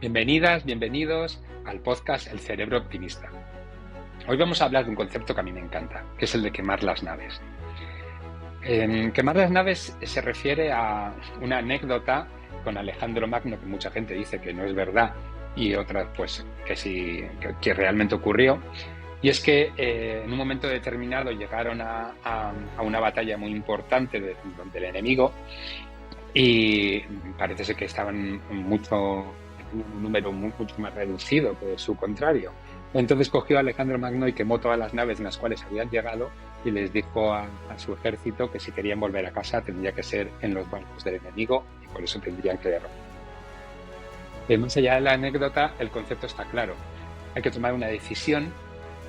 Bienvenidas, bienvenidos al podcast El Cerebro Optimista. Hoy vamos a hablar de un concepto que a mí me encanta, que es el de quemar las naves. Quemar las naves se refiere a una anécdota con Alejandro Magno, que mucha gente dice que no es verdad y otras pues que sí, que realmente ocurrió. Y es que en un momento determinado llegaron a una batalla muy importante del enemigo y parece ser que estaban un número mucho más reducido que su contrario. Entonces cogió a Alejandro Magno y quemó todas las naves en las cuales habían llegado y les dijo a su ejército que si querían volver a casa tendría que ser en los barcos del enemigo y por eso tendrían que derrotar. Más allá de la anécdota, el concepto está claro. Hay que tomar una decisión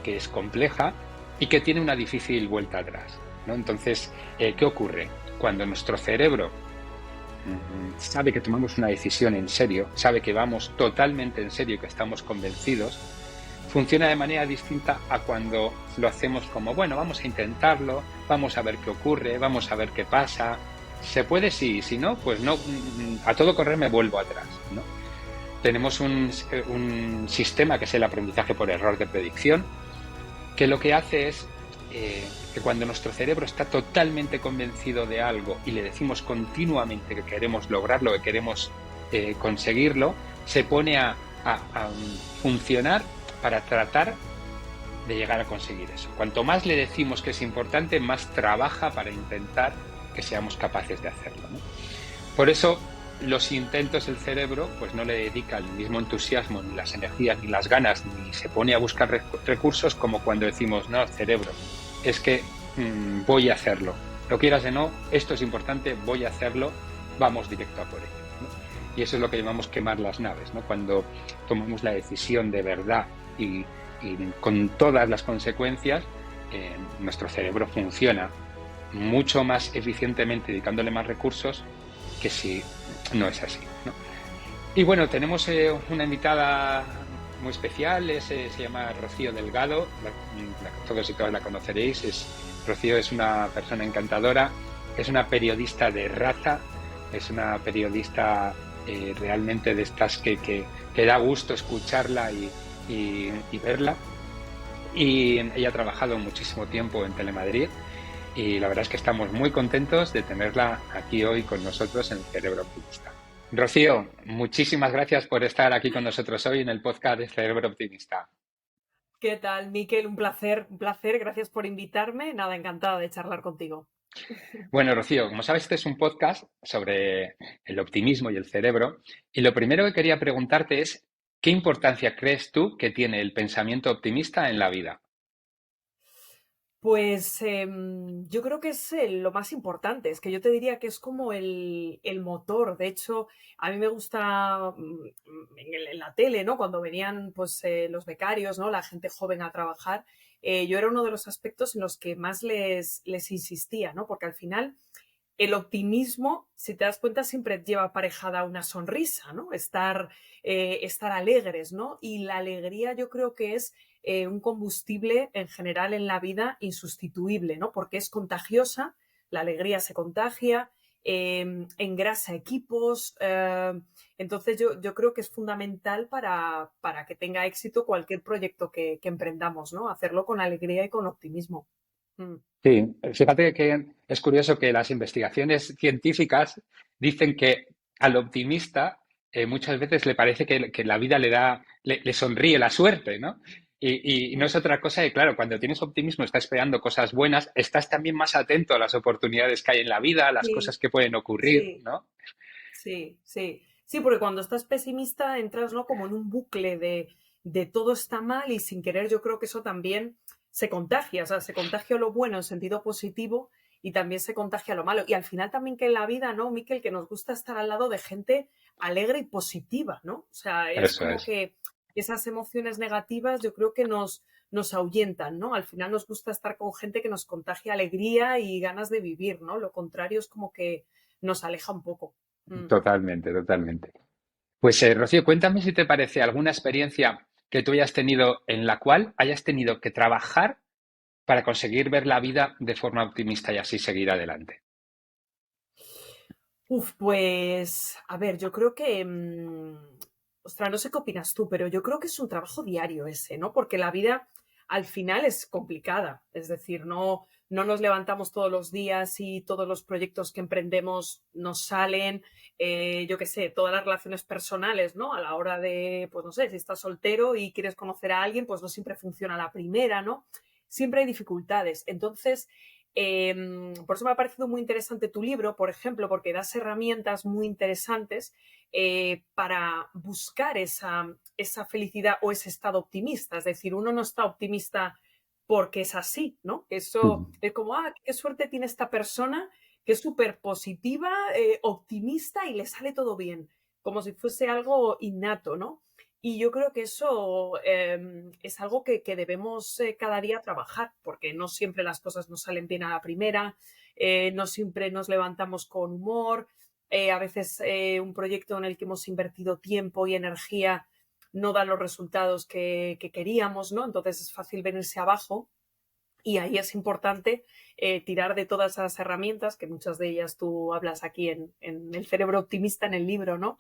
que es compleja y que tiene una difícil vuelta atrás, ¿no? Entonces, ¿qué ocurre? Cuando nuestro cerebro sabe que tomamos una decisión en serio, sabe que vamos totalmente en serio, que estamos convencidos, funciona de manera distinta a cuando lo hacemos como, bueno, vamos a intentarlo, vamos a ver qué ocurre, vamos a ver qué pasa. Se puede, sí, si no, pues no, a todo correr me vuelvo atrás, ¿no? Tenemos un sistema que es el aprendizaje por error de predicción, que lo que hace es que cuando nuestro cerebro está totalmente convencido de algo y le decimos continuamente que queremos lograrlo, que queremos conseguirlo, se pone a funcionar para tratar de llegar a conseguir eso. Cuanto más le decimos que es importante, más trabaja para intentar que seamos capaces de hacerlo, ¿no? Por eso los intentos el cerebro pues no le dedica el mismo entusiasmo, ni las energías, ni las ganas, ni se pone a buscar recursos como cuando decimos, no, cerebro, es que voy a hacerlo. Lo quieras o no, esto es importante, voy a hacerlo, vamos directo a por ello, ¿no? Y eso es lo que llamamos quemar las naves, ¿no? Cuando tomamos la decisión de verdad y con todas las consecuencias, nuestro cerebro funciona mucho más eficientemente dedicándole más recursos que si no es así, ¿no? Y bueno, tenemos una invitada muy especial, se llama Rocío Delgado, todos y todas la conoceréis. Rocío es una persona encantadora, es una periodista de raza, es una periodista realmente de estas que da gusto escucharla y verla. Y ella ha trabajado muchísimo tiempo en Telemadrid y la verdad es que estamos muy contentos de tenerla aquí hoy con nosotros en el Cerebro Optimista. Rocío, muchísimas gracias por estar aquí con nosotros hoy en el podcast de Cerebro Optimista. ¿Qué tal, Miquel? Un placer, un placer. Gracias por invitarme. Nada, encantada de charlar contigo. Bueno, Rocío, como sabes, este es un podcast sobre el optimismo y el cerebro. Y lo primero que quería preguntarte es, ¿qué importancia crees tú que tiene el pensamiento optimista en la vida? Pues yo creo que es lo más importante, es que yo te diría que es como el motor. De hecho, a mí me gusta en la tele, ¿no? Cuando venían pues los becarios, ¿no? La gente joven a trabajar, yo era uno de los aspectos en los que más les insistía, ¿no? Porque al final el optimismo, si te das cuenta, siempre lleva aparejada una sonrisa, ¿no? Estar alegres, ¿no? Y la alegría yo creo que es un combustible en general en la vida insustituible, ¿no? Porque es contagiosa, la alegría se contagia, engrasa equipos. Entonces yo creo que es fundamental para que tenga éxito cualquier proyecto que emprendamos, ¿no? Hacerlo con alegría y con optimismo. Mm. Sí, fíjate que es curioso que las investigaciones científicas dicen que al optimista muchas veces le parece que la vida le sonríe la suerte, ¿no? Y no es Mm. otra cosa que, claro, cuando tienes optimismo, estás esperando cosas buenas, estás también más atento a las oportunidades que hay en la vida, a las Sí, cosas que pueden ocurrir, sí. ¿no? Sí, sí. Sí, porque cuando estás pesimista entras, ¿no? Como en un bucle de todo está mal y sin querer yo creo que eso también se contagia, o sea, se contagia lo bueno en sentido positivo y también se contagia lo malo. Y al final también que en la vida, ¿no, Miquel? Que nos gusta estar al lado de gente alegre y positiva, ¿no? O sea, es Eso como es. que esas emociones negativas yo creo que nos ahuyentan, ¿no? Al final nos gusta estar con gente que nos contagia alegría y ganas de vivir, ¿no? Lo contrario es como que nos aleja un poco. Mm. Totalmente, totalmente. Pues Rocío, cuéntame si te parece alguna experiencia que tú hayas tenido en la cual hayas tenido que trabajar para conseguir ver la vida de forma optimista y así seguir adelante. Uf, pues, a ver, yo creo que ostras, no sé qué opinas tú, pero yo creo que es un trabajo diario ese, ¿no? Porque la vida al final es complicada. Es decir, no nos levantamos todos los días y todos los proyectos que emprendemos nos salen. Yo qué sé, todas las relaciones personales, ¿no? A la hora de, pues no sé, si estás soltero y quieres conocer a alguien, pues no siempre funciona la primera, ¿no? Siempre hay dificultades. Entonces, por eso me ha parecido muy interesante tu libro, por ejemplo, porque das herramientas muy interesantes para buscar esa felicidad o ese estado optimista. Es decir, uno no está optimista porque es así, ¿no? Eso Ujú. es como, qué suerte tiene esta persona que es súper positiva, optimista y le sale todo bien, como si fuese algo innato, ¿no? Y yo creo que eso es algo que debemos cada día trabajar, porque no siempre las cosas nos salen bien a la primera, no siempre nos levantamos con humor, a veces un proyecto en el que hemos invertido tiempo y energía no da los resultados que queríamos, ¿no? Entonces es fácil venirse abajo y ahí es importante tirar de todas esas herramientas, que muchas de ellas tú hablas aquí en El cerebro optimista, en el libro, ¿no?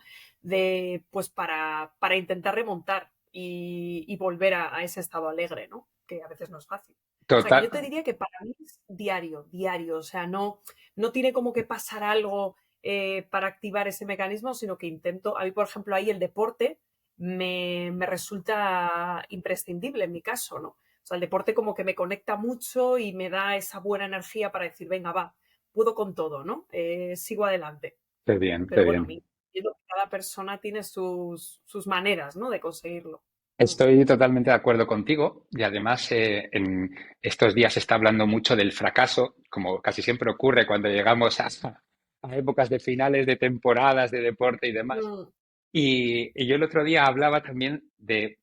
Pues para intentar remontar y volver a ese estado alegre, ¿no? Que a veces no es fácil. O sea, que Total, yo te diría que para mí es diario, diario. O sea, no tiene como que pasar algo para activar ese mecanismo, sino que intento, a mí, por ejemplo, ahí el deporte me resulta imprescindible en mi caso, ¿no? O sea, el deporte como que me conecta mucho y me da esa buena energía para decir, venga, va, puedo con todo, ¿no? Sigo adelante. qué bien, qué Pero bueno, bien. entiendo que cada persona tiene sus maneras, ¿no? De conseguirlo. Mm. Estoy totalmente de acuerdo contigo y además en estos días se está hablando mucho del fracaso, como casi siempre ocurre cuando llegamos a épocas de finales de temporadas de deporte y demás. Mm, Y yo el otro día hablaba también de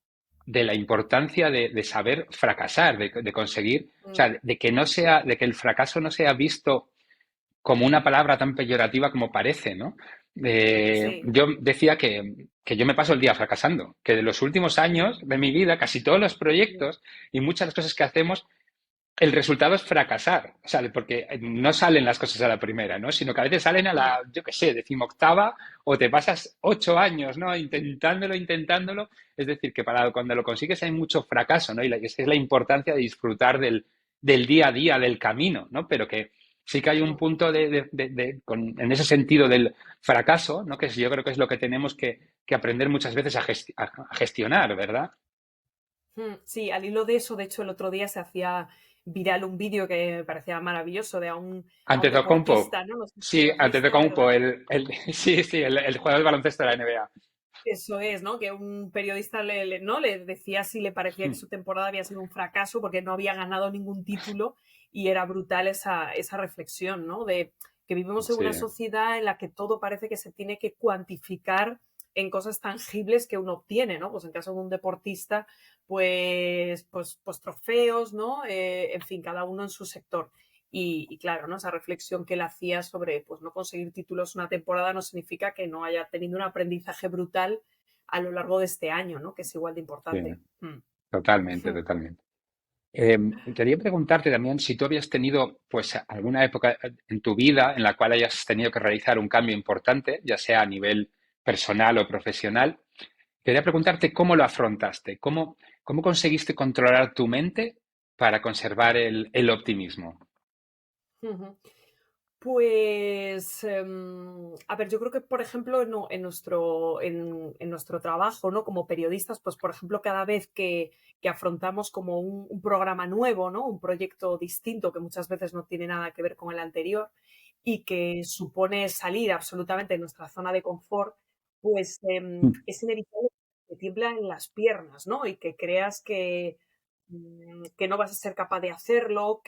la importancia de saber fracasar, de conseguir, o mm, sea, de que no sea, de que el fracaso no sea visto como una palabra tan peyorativa como parece, ¿no? sí. Yo decía que yo me paso el día fracasando, que de los últimos Mm, años de mi vida, casi todos los mm, proyectos y muchas de las cosas que hacemos, el resultado es fracasar, ¿sabes? Porque no salen las cosas a la primera, ¿no? Sino que a veces salen a mm, la, yo qué sé, decimoctava o te pasas 8 años, ¿no? Intentándolo, intentándolo. Es decir, que para cuando lo consigues hay mucho fracaso, ¿no? Y esa es la importancia de disfrutar del día a día, del camino, ¿no? Pero que sí que hay un mm, punto en ese sentido del fracaso, ¿no? Yo creo que es lo que tenemos que aprender muchas veces a gestionar, ¿verdad? Sí, al hilo de eso, de hecho, el otro día se hacía viral un vídeo que me parecía maravilloso de a un Antetokounmpo. deportista, ¿no? No sé si Sí, lo has visto, Antetokounmpo, ¿verdad? sí, sí, el jugador de baloncesto de la NBA. Eso es, ¿no? Que un periodista ¿no? le decía si le parecía que su temporada había sido un fracaso porque no había ganado ningún título y era brutal esa reflexión, ¿no? De que vivimos en Sí, una sociedad en la que todo parece que se tiene que cuantificar en cosas tangibles que uno obtiene, ¿no? Pues en caso de un deportista, pues trofeos, ¿no? En fin, cada uno en su sector. Y claro, ¿no? Esa reflexión que él hacía sobre pues, no conseguir títulos una temporada no significa que no haya tenido un aprendizaje brutal a lo largo de este año, ¿no? Que es igual de sí, importante. totalmente, totalmente. Quería preguntarte también si tú habías tenido, pues, alguna época en tu vida en la cual hayas tenido que realizar un cambio importante, ya sea a nivel personal o profesional. Quería preguntarte cómo lo afrontaste, cómo conseguiste controlar tu mente para conservar el optimismo. Pues, a ver, yo creo que, por ejemplo, en nuestro trabajo, ¿no? Como periodistas, pues, por ejemplo, cada vez que afrontamos como un programa nuevo, ¿no? Un proyecto distinto que muchas veces no tiene nada que ver con el anterior y que supone salir absolutamente de nuestra zona de confort, pues es inevitable que te tiemblan las piernas, ¿no? Y que creas que no vas a ser capaz de hacerlo,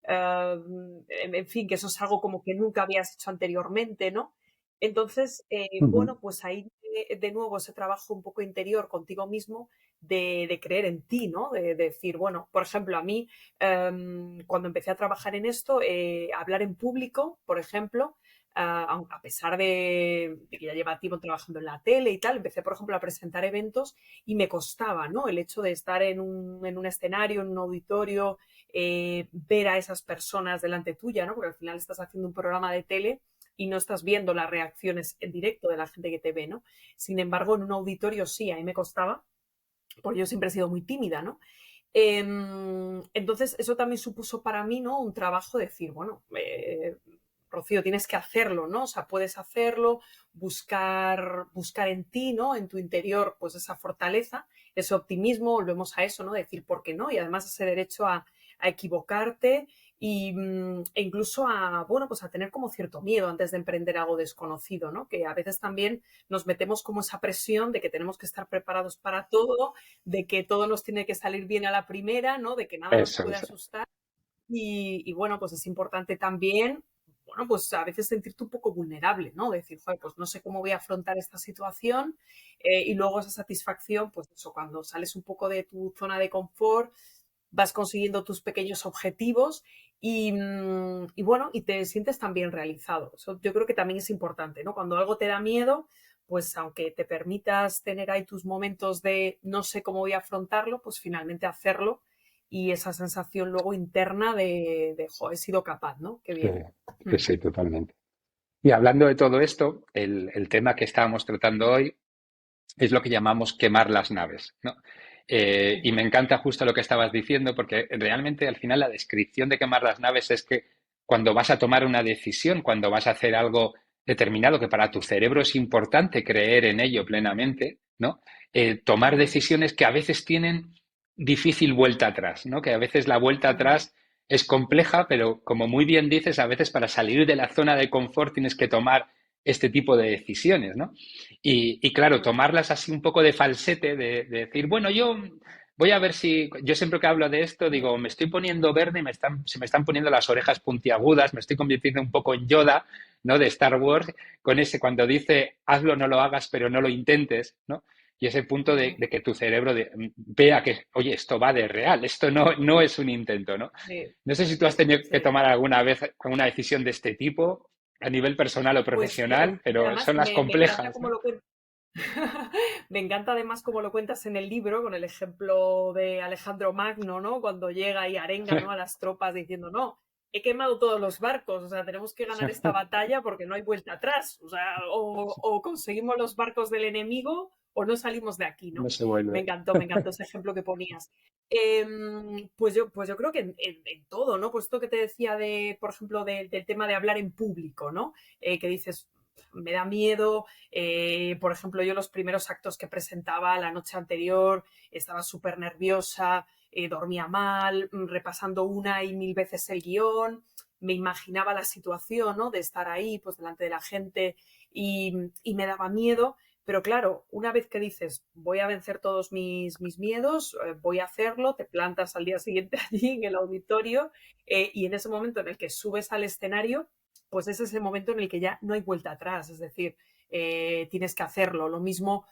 en fin, que eso es algo como que nunca habías hecho anteriormente, ¿no? Entonces, Ujú, bueno, pues ahí de nuevo ese trabajo un poco interior contigo mismo de creer en ti, ¿no? De decir, bueno, por ejemplo, a mí, cuando empecé a trabajar en esto, hablar en público, por ejemplo, a pesar de que ya lleva tiempo trabajando en la tele y tal, empecé, por ejemplo, a presentar eventos y me costaba, ¿no? El hecho de estar en un escenario, en un auditorio, ver a esas personas delante tuya, ¿no? Porque al final estás haciendo un programa de tele, y no estás viendo las reacciones en directo de la gente que te ve, ¿no? Sin embargo, en un auditorio sí, a mí me costaba, porque yo siempre he sido muy tímida, ¿no? Entonces, eso también supuso para mí, ¿no? Un trabajo de decir, bueno, Rocío, tienes que hacerlo, ¿no? O sea, puedes hacerlo, buscar en ti, ¿no? En tu interior, pues esa fortaleza, ese optimismo, volvemos a eso, ¿no? Decir por qué no, y además ese derecho a equivocarte e incluso a, bueno, pues a tener como cierto miedo antes de emprender algo desconocido, ¿no? Que a veces también nos metemos como esa presión de que tenemos que estar preparados para todo, de que todo nos tiene que salir bien a la primera, ¿no? De que nada nos Eso puede es. asustar. Bueno, pues es importante también, bueno, pues a veces sentirte un poco vulnerable, ¿no? Decir, joder, pues no sé cómo voy a afrontar esta situación y luego esa satisfacción, pues eso, cuando sales un poco de tu zona de confort, vas consiguiendo tus pequeños objetivos y bueno, y te sientes también realizado. Eso yo creo que también es importante, ¿no? Cuando algo te da miedo, pues aunque te permitas tener ahí tus momentos de no sé cómo voy a afrontarlo, pues finalmente hacerlo y esa sensación luego interna de jo, he sido capaz, ¿no? Qué Sí, bien. sí, sí, totalmente. Y hablando de todo esto, el tema que estábamos tratando hoy es lo que llamamos quemar las naves, ¿no? Y me Ujú. encanta justo lo que estabas diciendo, porque realmente al final la descripción de quemar las naves es que cuando vas a tomar una decisión, cuando vas a hacer algo determinado que para tu cerebro es importante creer en ello plenamente, ¿no? Tomar Mm, decisiones que a veces tienen difícil vuelta atrás, ¿no? Que a veces la vuelta ujú. atrás es compleja, pero como muy bien dices, a veces para salir de la zona de confort tienes que tomar este tipo de decisiones, ¿no? Y claro, Mm, tomarlas así un poco de falsete, de decir, bueno, yo voy a ver si, yo siempre que hablo de esto mm, digo, me estoy poniendo verde, se me están poniendo las orejas puntiagudas, me estoy convirtiendo un poco en Yoda, ¿no? De Star Wars, con ese cuando dice, hazlo, no lo hagas, pero no lo intentes, ¿no? Y ese punto mm. de que tu cerebro vea que, oye, esto va de real, esto no es un intento, ¿no? Sí, No sé si tú has tenido que sí. tomar alguna vez una decisión de este tipo a nivel personal o Pues profesional, pero además son las me encanta complejas, cómo ¿no? lo cuentas. Me encanta además cómo lo cuentas en el libro, con el ejemplo de Alejandro Magno, ¿no? Cuando llega y arenga, ¿no? A las tropas diciendo, no, he quemado todos los barcos, o sea, tenemos que ganar esta batalla porque no hay vuelta atrás, o sea, o conseguimos los barcos del enemigo o no salimos de aquí, No ¿no? se vuelve. Me encantó ese ejemplo que ponías. Pues yo creo que en todo, ¿no? Pues esto que te decía de, por ejemplo, del tema de hablar en público, ¿no? Que dices, me da miedo, por ejemplo, yo los primeros actos que presentaba la noche anterior estaba súper nerviosa, dormía mal, repasando una y mil veces el guión, me imaginaba la situación, ¿no? De estar ahí, pues delante de la gente y me daba miedo. Pero claro, una vez que dices, voy a vencer todos mis miedos, voy a hacerlo, te plantas al día siguiente allí en el auditorio y en ese momento en el que subes al escenario, pues es ese momento en el que ya no hay vuelta atrás, es decir, tienes que hacerlo. Lo mismo,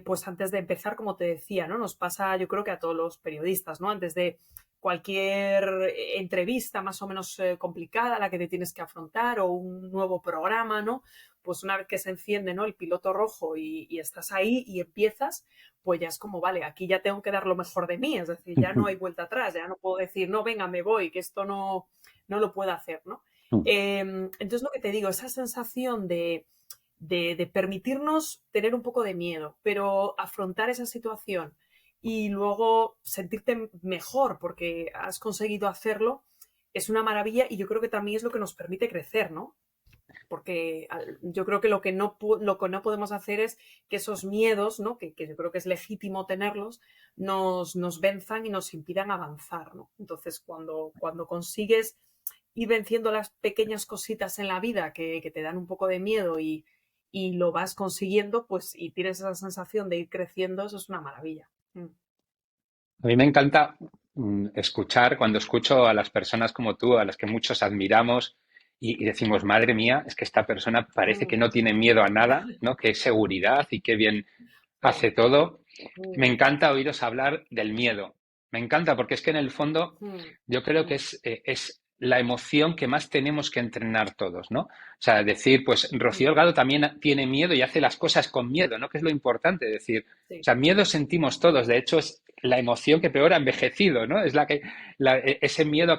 pues antes de empezar, como te decía, ¿no? Nos pasa, yo creo que a todos los periodistas, ¿no? Antes de cualquier entrevista más o menos complicada a la que te tienes que afrontar o un nuevo programa, ¿no? Pues una vez que se enciende, ¿no? El piloto rojo y estás ahí y empiezas, pues ya es como, vale, aquí ya tengo que dar lo mejor de mí, es decir, ya no hay vuelta atrás, ya no puedo decir, no, venga, me voy, que esto no lo puedo hacer, ¿no? Entonces, lo que te digo, esa sensación de permitirnos tener un poco de miedo, pero afrontar esa situación y luego sentirte mejor porque has conseguido hacerlo, es una maravilla y yo creo que también es lo que nos permite crecer, ¿no? Porque yo creo que lo que no podemos hacer es que esos miedos, ¿no? Que yo creo que es legítimo tenerlos, nos venzan y nos impidan avanzar, ¿no? Entonces, cuando consigues ir venciendo las pequeñas cositas en la vida que te dan un poco de miedo y lo vas consiguiendo, pues y tienes esa sensación de ir creciendo, eso es una maravilla. A mí me encanta escuchar, cuando escucho a las personas como tú, a las que muchos admiramos y decimos, madre mía, es que esta persona parece que Mm, no tiene miedo a nada, ¿no? Qué seguridad y qué bien sí. hace todo. Me Mm, encanta oíros hablar del miedo. Me encanta porque es que en el fondo mm, yo creo que mm, es la emoción que más tenemos que entrenar todos, ¿no? O sea, decir, pues Rocío mm, Delgado también tiene miedo y hace las cosas con miedo, ¿no? Que es lo importante, decir, o sí. sea, miedo sentimos todos, Mm, de hecho es la emoción que peor ha envejecido, ¿no? Es ese miedo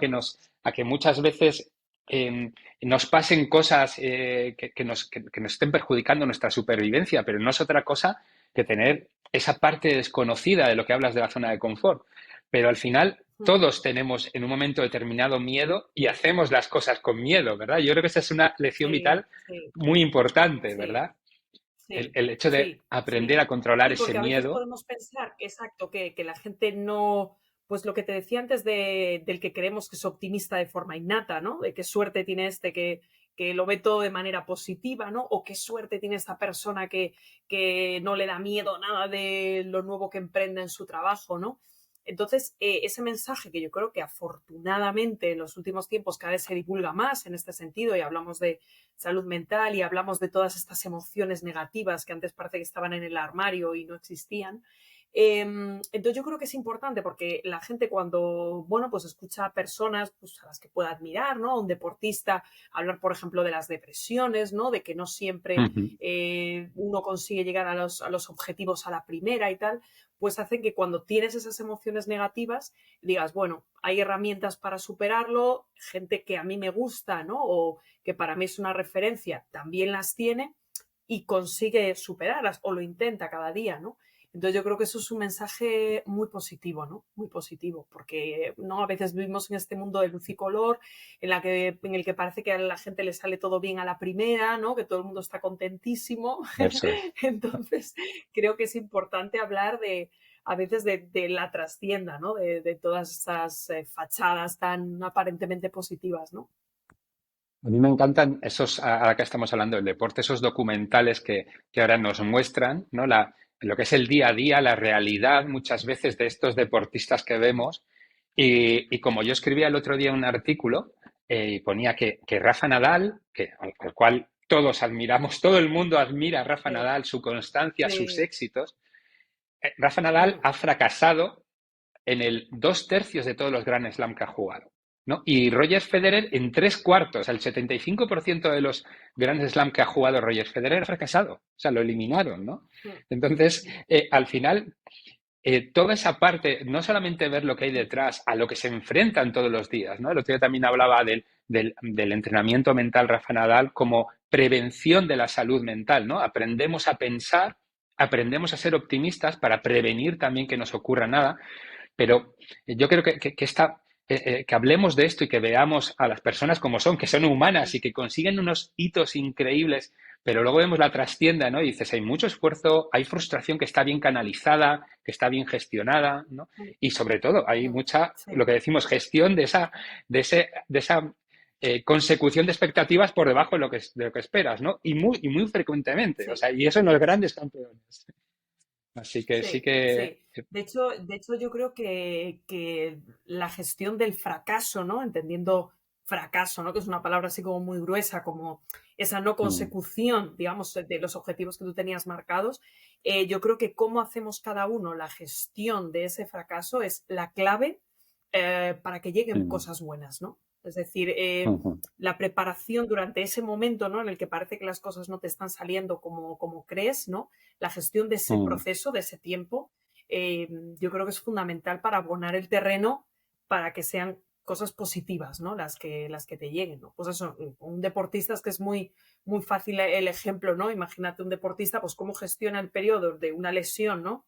a que muchas veces nos pasen cosas que nos estén perjudicando nuestra supervivencia, pero no es otra cosa que tener esa parte desconocida de lo que hablas de la zona de confort. Pero al final mm, todos tenemos en un momento determinado miedo y hacemos las cosas con miedo, ¿verdad? Yo creo que esa es una lección sí, vital sí, muy importante, sí. ¿verdad? Sí, El hecho de sí, aprender sí. a controlar Sí, ese porque a veces miedo. podemos pensar, exacto, que la gente no, pues lo que te decía antes del que creemos que es optimista de forma innata, ¿no? De qué suerte tiene este que lo ve todo de manera positiva, ¿no? O qué suerte tiene esta persona que no le da miedo nada de lo nuevo que emprende en su trabajo, ¿no? Entonces, ese mensaje que yo creo que afortunadamente en los últimos tiempos cada vez se divulga más en este sentido y hablamos de salud mental y hablamos de todas estas emociones negativas que antes parece que estaban en el armario y no existían. Entonces yo creo que es importante porque la gente cuando, bueno, pues escucha a personas pues, a las que pueda admirar, ¿no? Un deportista hablar, por ejemplo, de las depresiones, ¿no? De que no siempre Ujú. uno consigue llegar a los objetivos a la primera y tal, pues hacen que cuando tienes esas emociones negativas digas, bueno, hay herramientas para superarlo, gente que a mí me gusta, ¿no? O que para mí es una referencia, también las tiene y consigue superarlas o lo intenta cada día, ¿no? Entonces yo creo que eso es un mensaje muy positivo, ¿no? Muy positivo, porque no a veces vivimos en este mundo de luz y color, en el que parece que a la gente le sale todo bien a la primera, ¿no? Que todo el mundo está contentísimo. Eso es. Entonces creo que es importante hablar de a veces de la trastienda, ¿no? De todas esas fachadas tan aparentemente positivas, ¿no? A mí me encantan esos, ahora que estamos hablando del deporte, esos documentales que ahora nos muestran, ¿no? Lo que es el día a día, la realidad muchas veces de estos deportistas que vemos. Y como yo escribía el otro día un artículo y ponía que Rafa Nadal, al cual todos admiramos, todo el mundo admira a Rafa Sí, Nadal, su constancia, sus sí. éxitos, Rafa Nadal Mm, ha fracasado en el 2/3 de todos los Grand Slam que ha jugado, ¿no? Y Roger Federer en 3/4, el 75% de los Grand Slam que ha jugado Roger Federer ha fracasado, o sea, lo eliminaron, ¿no? mm, Entonces, al final, toda esa parte, no solamente ver lo que hay detrás, a lo que se enfrentan todos los días, ¿no? El otro día también hablaba del entrenamiento mental Rafa Nadal como prevención de la salud mental, ¿no? Aprendemos a pensar, aprendemos a ser optimistas para prevenir también que nos ocurra nada, pero yo creo que hablemos de esto y que veamos a las personas como son, que son humanas mm, y que consiguen unos hitos increíbles, pero luego vemos la trastienda, ¿no? Y dices, hay mucho esfuerzo, hay frustración que está bien canalizada, que está bien gestionada, ¿no? mm, Y sobre todo, hay mm. mucha, Sí, lo que decimos, gestión de esa consecución de expectativas por debajo de lo que esperas, ¿no? Y muy frecuentemente, o sí. sea, y eso en los grandes campeones. Así que sí Sí, que. sí. De hecho, yo creo que la gestión del fracaso, ¿no? Entendiendo fracaso, ¿no? Que es una palabra así como muy gruesa, como esa no Mm, consecución, digamos, de los objetivos que tú tenías marcados. Yo creo que cómo hacemos cada uno la gestión de ese fracaso es la clave para que lleguen mm, cosas buenas, ¿no? Es decir, ujú. la preparación durante ese momento, ¿no? En el que parece que las cosas no te están saliendo como crees, ¿no? La gestión de ese Mm, proceso, de ese tiempo, eh, yo creo que es fundamental para abonar el terreno para que sean cosas positivas, ¿no? Las que te lleguen, ¿no? Pues eso, un deportista es que es muy, muy fácil el ejemplo, ¿no? Imagínate un deportista, pues cómo gestiona el periodo de una lesión, ¿no?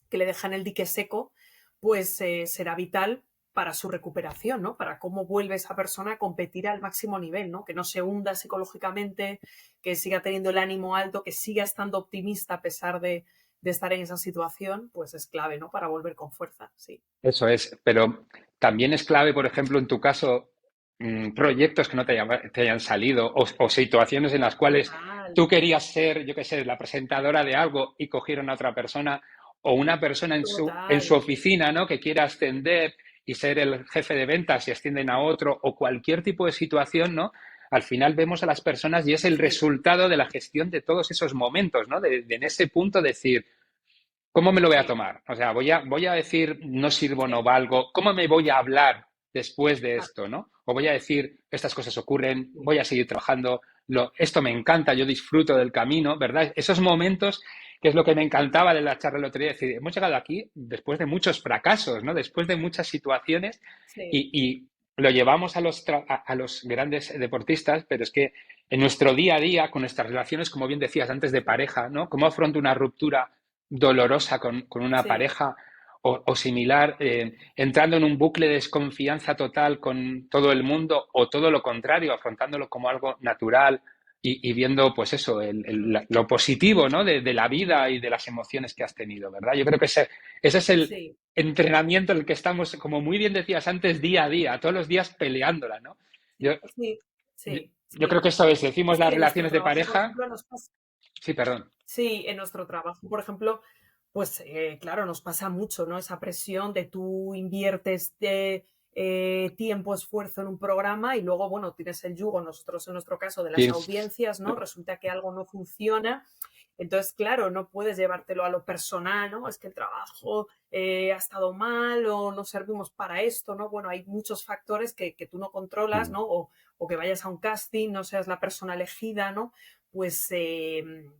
Que le deja en el dique seco, pues será vital para su recuperación, ¿no? Para cómo vuelve esa persona a competir al máximo nivel, ¿no? Que no se hunda psicológicamente, que siga teniendo el ánimo alto, que siga estando optimista a pesar de estar en esa situación, pues es clave, ¿no? Para volver con fuerza, sí. eso es, pero también es clave, por ejemplo, en tu caso, proyectos que no te hayan salido o situaciones en las cuales Total, tú querías ser, yo qué sé, la presentadora de algo y cogieron a otra persona o una persona en su total, oficina, ¿no? Que quiera ascender y ser el jefe de ventas y ascienden a otro o cualquier tipo de situación, ¿no? Al final vemos a las personas y es el sí, resultado de la gestión de todos esos momentos, ¿no? De en ese punto decir, ¿cómo me lo voy a sí, tomar? O sea, voy a decir no sirvo, no sí. valgo. ¿Cómo me voy a hablar después de Ah, esto, no? O voy a decir estas cosas ocurren, sí, voy a seguir trabajando, esto me encanta, yo disfruto del camino, ¿verdad? Esos momentos que es lo que me encantaba de la charla el otro día, decir, hemos llegado aquí después de muchos fracasos, ¿no? Después de muchas situaciones sí, y lo llevamos a los grandes deportistas, pero es que en nuestro día a día, con nuestras relaciones, como bien decías antes, de pareja, ¿no? ¿Cómo afronto una ruptura dolorosa con una sí, pareja o similar, entrando en un bucle de desconfianza total con todo el mundo o todo lo contrario, afrontándolo como algo natural y viendo, pues eso, lo positivo, ¿no? De la vida y de las emociones que has tenido, ¿verdad? Yo creo que ese es el sí, entrenamiento en el que estamos, como muy bien decías antes, día a día, todos los días peleándola, ¿no? Yo, sí, yo, sí, yo creo sí. que eso es, decimos Es las que en nuestro relaciones de trabajo, por pareja. ejemplo, nos pasa. Sí, perdón. Sí, en nuestro trabajo, por ejemplo, pues claro, nos pasa mucho, ¿no? Esa presión de tú inviertes tiempo, esfuerzo en un programa y luego, bueno, tienes el yugo, nosotros en nuestro caso, de las Tienes- audiencias, ¿no? Resulta que algo no funciona. Entonces, claro, no puedes llevártelo a lo personal, ¿no? Es que el trabajo ha estado mal o no servimos para esto, ¿no? Bueno, hay muchos factores que tú no controlas, Mm, ¿no? O que vayas a un casting, no seas la persona elegida, ¿no? Pues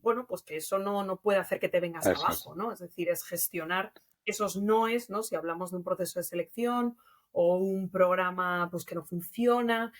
bueno, pues que eso no puede hacer que te vengas Eso es. abajo, ¿no? Es decir, es gestionar esos noes, ¿no? Si hablamos de un proceso de selección o un programa pues que no funciona,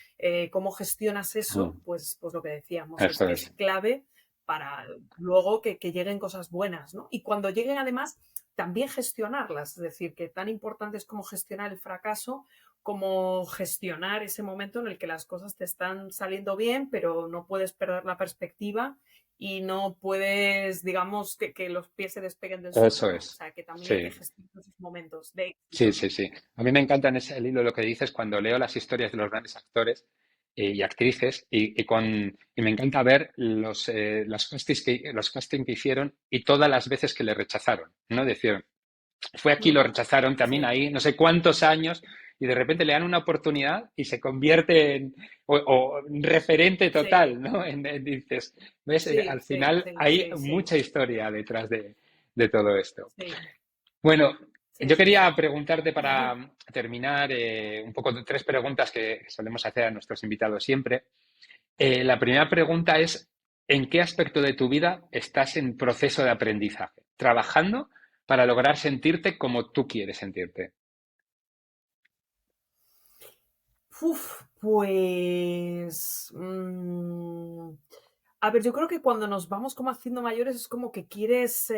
cómo gestionas eso, Mm, pues lo que decíamos, Eso es es. clave para luego que lleguen cosas buenas, ¿no? Y cuando lleguen además, también gestionarlas, es decir, que tan importante es como gestionar el fracaso como gestionar ese momento en el que las cosas te están saliendo bien, pero no puedes perder la perspectiva y no puedes, digamos, que los pies se despeguen del suelo, Eso ¿no? O es. sea, que también hay que Sí. gestionar esos momentos de Sí, éxito, sí, ¿no? sí. A mí me encanta en ese el hilo lo que dices cuando leo las historias de los grandes actores y actrices y me encanta ver los castings que hicieron y todas las veces que le rechazaron, ¿no? Decían, fue aquí, lo Mm, rechazaron también sí, ahí, no sé cuántos años, y de repente le dan una oportunidad y se convierte en o referente sí, total, ¿no? Dices, ¿ves? sí, Al sí, final sí, hay sí, sí, mucha historia detrás de todo esto. sí, Bueno, sí, yo sí, quería sí. preguntarte para terminar un poco de tres preguntas que solemos hacer a nuestros invitados siempre. La primera pregunta es, ¿en qué aspecto de tu vida estás en proceso de aprendizaje? Trabajando para lograr sentirte como tú quieres sentirte. Uf, pues... a ver, yo creo que cuando nos vamos como haciendo mayores es como que quieres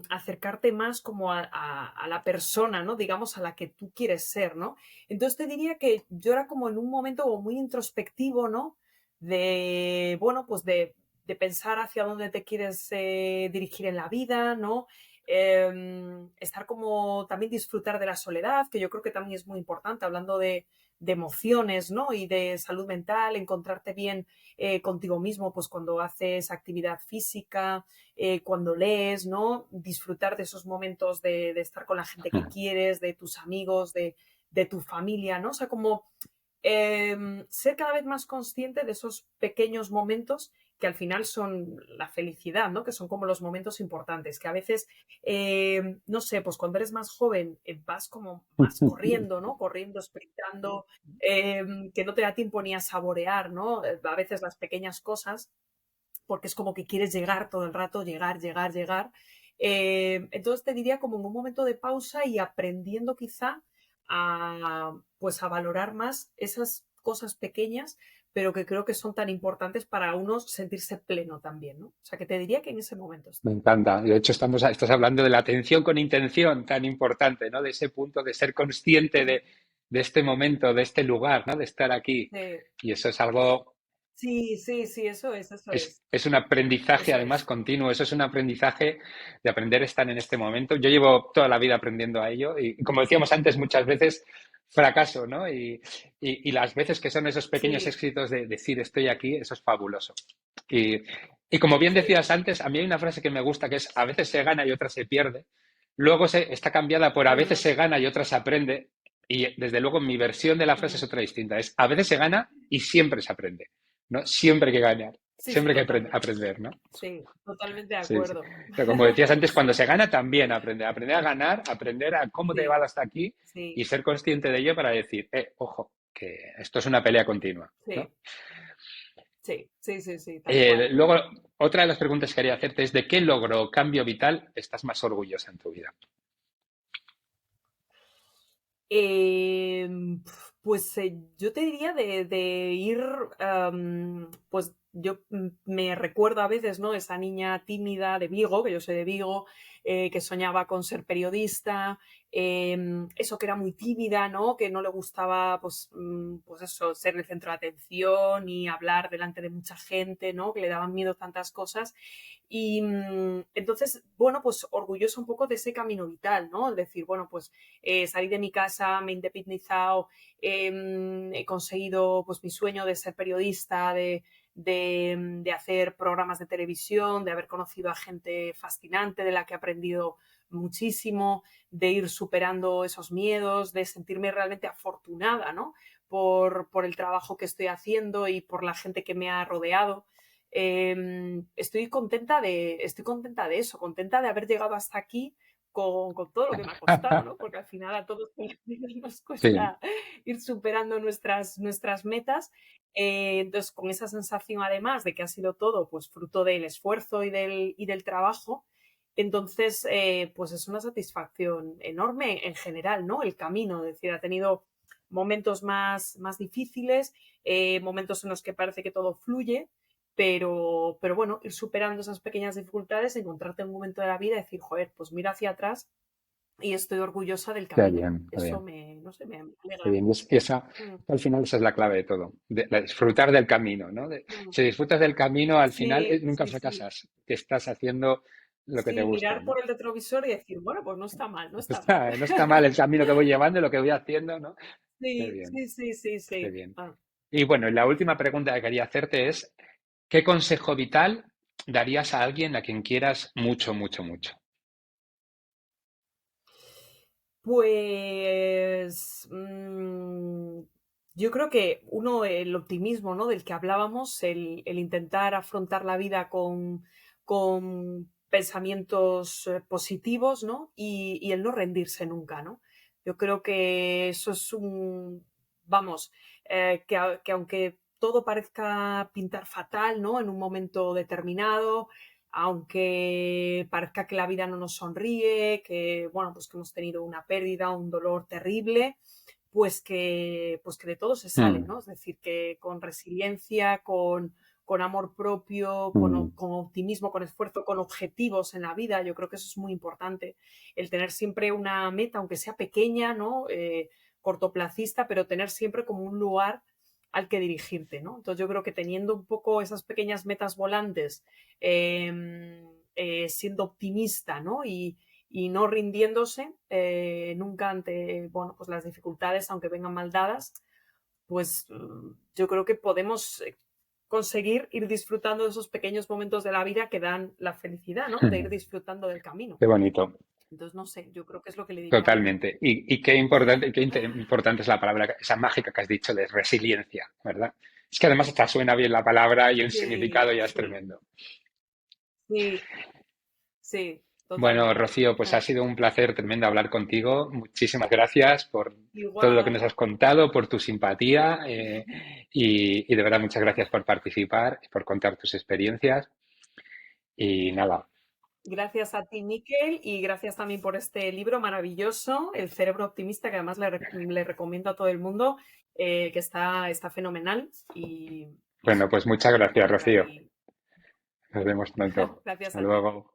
acercarte más como a la persona, ¿no? Digamos, a la que tú quieres ser, ¿no? Entonces te diría que yo era como en un momento como muy introspectivo, ¿no? De, bueno, pues de pensar hacia dónde te quieres dirigir en la vida, ¿no? Estar como también disfrutar de la soledad, que yo creo que también es muy importante, hablando de emociones, ¿no? Y de salud mental, encontrarte bien contigo mismo, pues cuando haces actividad física, cuando lees, ¿no? Disfrutar de esos momentos de estar con la gente que quieres, de tus amigos, de tu familia, ¿no? O sea, como ser cada vez más consciente de esos pequeños momentos que al final son la felicidad, ¿no? Que son como los momentos importantes, que a veces, no sé, pues cuando eres más joven vas como más corriendo, ¿no? Corriendo, sprintando, que no te da tiempo ni a saborear, ¿no? A veces las pequeñas cosas, porque es como que quieres llegar todo el rato, llegar, llegar, llegar. Entonces te diría como en un momento de pausa y aprendiendo quizá pues a valorar más esas cosas pequeñas, pero que creo que son tan importantes para uno sentirse pleno también, ¿no? O sea, que te diría que en ese momento Me estoy. encanta. De hecho, estás hablando de la atención con intención tan importante, ¿no? De ese punto de ser consciente de este momento, de este lugar, ¿no? De estar aquí. Sí, Y eso es algo. sí, sí, sí, eso Es un aprendizaje eso además es. continuo, eso es un aprendizaje de aprender a estar en este momento. Yo llevo toda la vida aprendiendo a ello y como decíamos antes, muchas veces fracaso, ¿no? Y las veces que son esos pequeños Sí, éxitos de decir estoy aquí, eso es fabuloso. Y, y como bien sí. decías antes, a mí hay una frase que me gusta que es a veces se gana y otras se pierde. Luego está cambiada por a veces Ujú, se gana y otras se aprende. Y desde luego mi versión de la frase es ujú. otra distinta. Es a veces se gana y siempre se aprende, ¿no? Siempre hay que ganar. Sí, sí, Siempre hay que totalmente. aprender, ¿no? Sí, totalmente de Sí, sí. acuerdo. Pero como decías antes, cuando Sí, se gana también aprender. Aprender a ganar, aprender a cómo te sí, llevado hasta aquí y sí, ser consciente de ello para decir, ojo, que esto es una pelea continua, ¿no? sí, sí, sí, sí, sí, tal cual. Luego, otra de las preguntas que quería hacerte es ¿de qué logro o cambio vital estás más orgullosa en tu vida? Em, Pues yo te diría de ir, pues yo me recuerdo a veces, ¿no? Esa niña tímida de Vigo, que yo soy de Vigo, que soñaba con ser periodista, eso que era muy tímida, ¿no? Que no le gustaba, pues, pues eso, ser el centro de atención y hablar delante de mucha gente, ¿no? Que le daban miedo tantas cosas. Y entonces, bueno, pues orgulloso un poco de ese camino vital, ¿no? Es decir, bueno, pues salí de mi casa, me he independizado, he conseguido pues mi sueño de ser periodista, de hacer programas de televisión, de haber conocido a gente fascinante de la que he aprendido muchísimo, de ir superando esos miedos, de sentirme realmente afortunada, ¿no? Por el trabajo que estoy haciendo y por la gente que me ha rodeado. Estoy contenta de eso, contenta de haber llegado hasta aquí con todo lo que me ha costado, ¿no? Porque al final a todos nos Sí, cuesta ir superando nuestras metas. Entonces, con esa sensación además de que ha sido todo pues fruto del esfuerzo y del trabajo, entonces pues es una satisfacción enorme en general, ¿no? El camino, es decir, ha tenido momentos más difíciles, momentos en los que parece que todo fluye, pero bueno, ir superando esas pequeñas dificultades, encontrarte en un momento de la vida y decir, joder, pues mira hacia atrás y estoy orgullosa del qué camino. bien, qué Eso bien. no sé, me Qué alegra. bien. Y esa, Mm, al final esa es la clave de todo, de disfrutar del camino, ¿no? mm. Si disfrutas del camino, al final Sí, nunca sí, sí. fracasas, que estás haciendo lo que te Sí, gusta, mirar ¿no? por el retrovisor y decir, bueno, pues no está mal, no No está mal. está, no está mal el camino que voy llevando, lo que voy haciendo, ¿no? Qué Sí, bien, sí, sí, sí, qué sí. bien. Ah. Y bueno, y la última pregunta que quería hacerte es, ¿qué consejo vital darías a alguien a quien quieras mucho, mucho, mucho? Pues yo creo que uno, el optimismo, ¿no? Del que hablábamos, el intentar afrontar la vida con pensamientos positivos, ¿no? Y el no rendirse nunca, ¿no? Yo creo que eso es vamos, que aunque todo parezca pintar fatal, ¿no? En un momento determinado, aunque parezca que la vida no nos sonríe, que bueno, pues que hemos tenido una pérdida, un dolor terrible, pues que de todo se sale, Mm, ¿no? Es decir, que con resiliencia, con amor propio, mm, con optimismo, con esfuerzo, con objetivos en la vida, yo creo que eso es muy importante. El tener siempre una meta, aunque sea pequeña, ¿no? Cortoplacista, pero tener siempre como un lugar al que dirigirte, ¿no? Entonces yo creo que teniendo un poco esas pequeñas metas volantes, siendo optimista, ¿no? Y no rindiéndose nunca ante, bueno, pues las dificultades, aunque vengan mal dadas, pues yo creo que podemos conseguir ir disfrutando de esos pequeños momentos de la vida que dan la felicidad, ¿no? De ir disfrutando del camino. qué bonito. Entonces, no sé, yo creo que es lo que le diría a alguien. Totalmente. Y importante es la palabra, esa mágica que has dicho de resiliencia, ¿verdad? Es que además hasta suena bien la palabra y el significado Sí, ya es sí, tremendo. sí, sí, Bueno, totalmente. Rocío, pues ha sido un placer tremendo hablar contigo. Muchísimas gracias por todo lo que nos Igual, has contado, por tu simpatía y de verdad muchas gracias por participar, por contar tus experiencias. Y nada, gracias a ti, Miquel, y gracias también por este libro maravilloso, El cerebro optimista, que además le recomiendo a todo el mundo, que está fenomenal. Y bueno, eso, pues muchas gracias, por Rocío. ahí. Nos vemos pronto. Gracias Hasta a ti. luego.